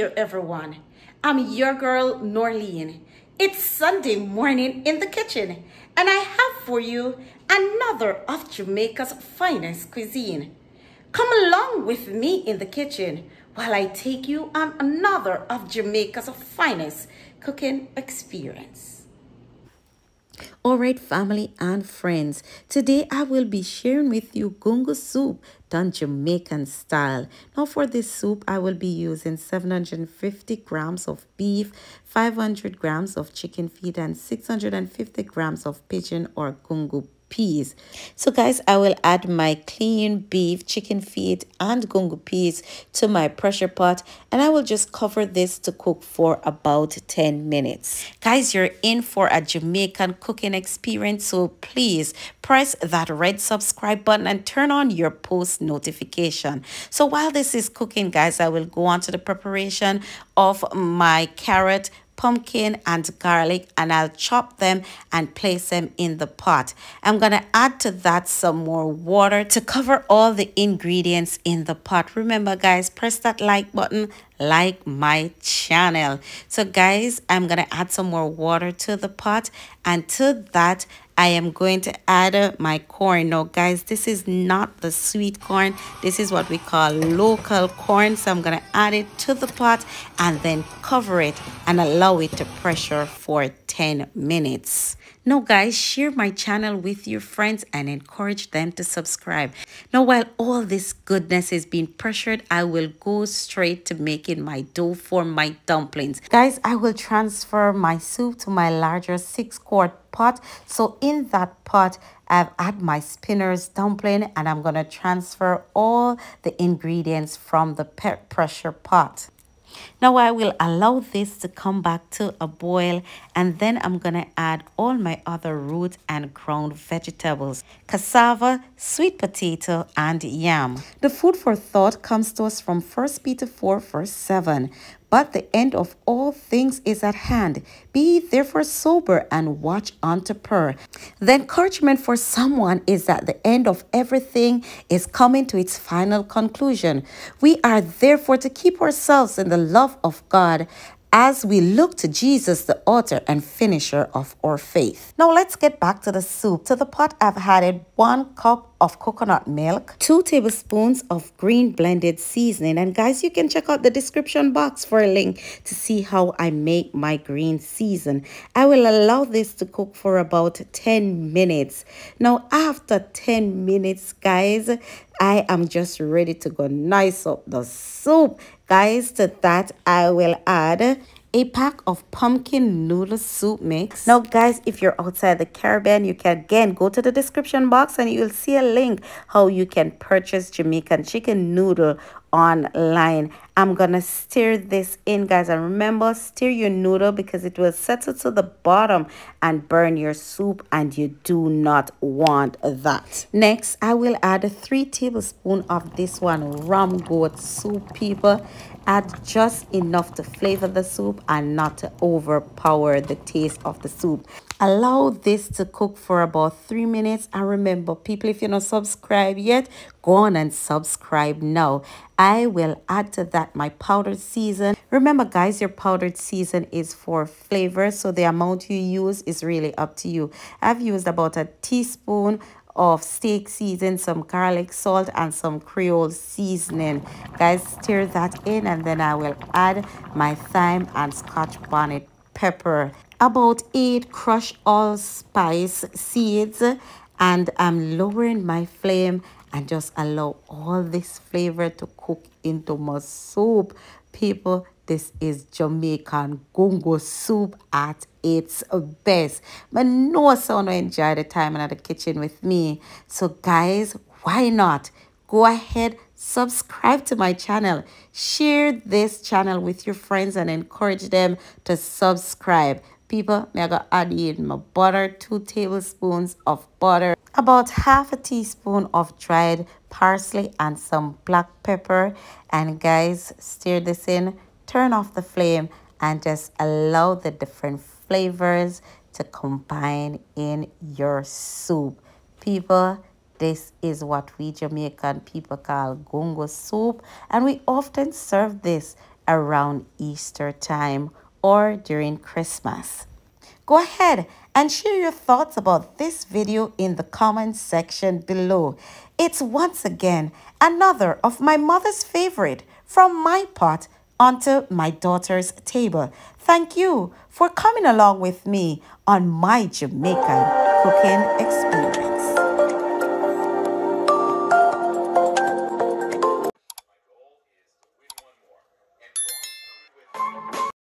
there, everyone. I'm your girl, Norleen. It's Sunday morning in the kitchen, and I have for you another of Jamaica's finest cuisine. Come along with me in the kitchen while I take you on another of Jamaica's finest cooking experience. All right, family and friends, today I will be sharing with you gungo soup done Jamaican style. Now for this soup, I will be using 750 grams of beef, 500 grams of chicken feet, and 650 grams of pigeon or gungo peas. So guys, I will add my clean beef, chicken feet, and gungo peas to my pressure pot, and I will just cover this to cook for about 10 minutes. Guys, you're in for a Jamaican cooking experience, so please press that red subscribe button and turn on your post notification. So while this is cooking, guys, I will go on to the preparation of my carrot, pumpkin, and garlic, and I'll chop them and place them in the pot. I'm gonna add to that some more water to cover all the ingredients in the pot. Remember guys, press that like button, like my channel. So guys, I'm gonna add some more water to the pot, and to that I am going to add my corn. Now guys, this is not the sweet corn, this is what we call local corn. So I'm gonna add it to the pot and then cover it and allow it to pressure for 10 minutes. Now guys, share my channel with your friends and encourage them to subscribe. Now while all this goodness is being pressured, I will go straight to making my dough for my dumplings. Guys, I will transfer my soup to my larger 6-quart pot. So in that pot, I've added my spinner's dumpling, and I'm going to transfer all the ingredients from the pressure pot. Now I will allow this to come back to a boil, and then I'm going to add all my other root and ground vegetables: cassava, sweet potato, and yam. The food for thought comes to us from 1 Peter 4 verse 7. But the end of all things is at hand. Be therefore sober and watch unto prayer. The encouragement for someone is that the end of everything is coming to its final conclusion. We are therefore to keep ourselves in the love of God as we look to Jesus, the author and finisher of our faith. Now let's get back to the soup. To the pot, I've added 1 cup of coconut milk, 2 tablespoons of green blended seasoning. And guys, you can check out the description box for a link to see how I make my green season. I will allow this to cook for about 10 minutes. Now after 10 minutes, guys, I am just ready to go nice up the soup. Guys, to that I will add a pack of pumpkin noodle soup mix. Now guys, if you're outside the Caribbean, you can again go to the description box and you'll see a link how you can purchase Jamaican chicken noodle online. I'm gonna stir this in, guys, and remember, stir your noodle because it will settle to the bottom and burn your soup, and you do not want that. Next, I will add 3 tablespoons of this one ram goat soup, people. Add just enough to flavor the soup and not to overpower the taste of the soup. Allow this to cook for about 3 minutes. And remember, people, if you're not subscribed yet, go on and subscribe now. I will add to that my powdered season. Remember, guys, your powdered season is for flavor, so the amount you use is really up to you. I've used about a teaspoon of steak season, some garlic salt, and some Creole seasoning. Guys, stir that in, and then I will add my thyme and Scotch bonnet pepper, about 8 crushed allspice seeds, and I'm lowering my flame and just allow all this flavor to cook into my soup. People, this is Jamaican gungo soup at its best. But no sound to enjoy the time in the kitchen with me. So guys, why not go ahead, subscribe to my channel, share this channel with your friends, and encourage them to subscribe. People, I'm gonna add in my butter, 2 tablespoons of butter, about half a teaspoon of dried parsley, and some black pepper. And guys, stir this in, turn off the flame, and just allow the different flavors to combine in your soup. People, this is what we Jamaican people call gungo soup, and we often serve this around Easter time or during Christmas. Go ahead and share your thoughts about this video in the comments section below. It's once again another of my mother's favorite from my pot onto my daughter's table. Thank you for coming along with me on my Jamaican cooking experience.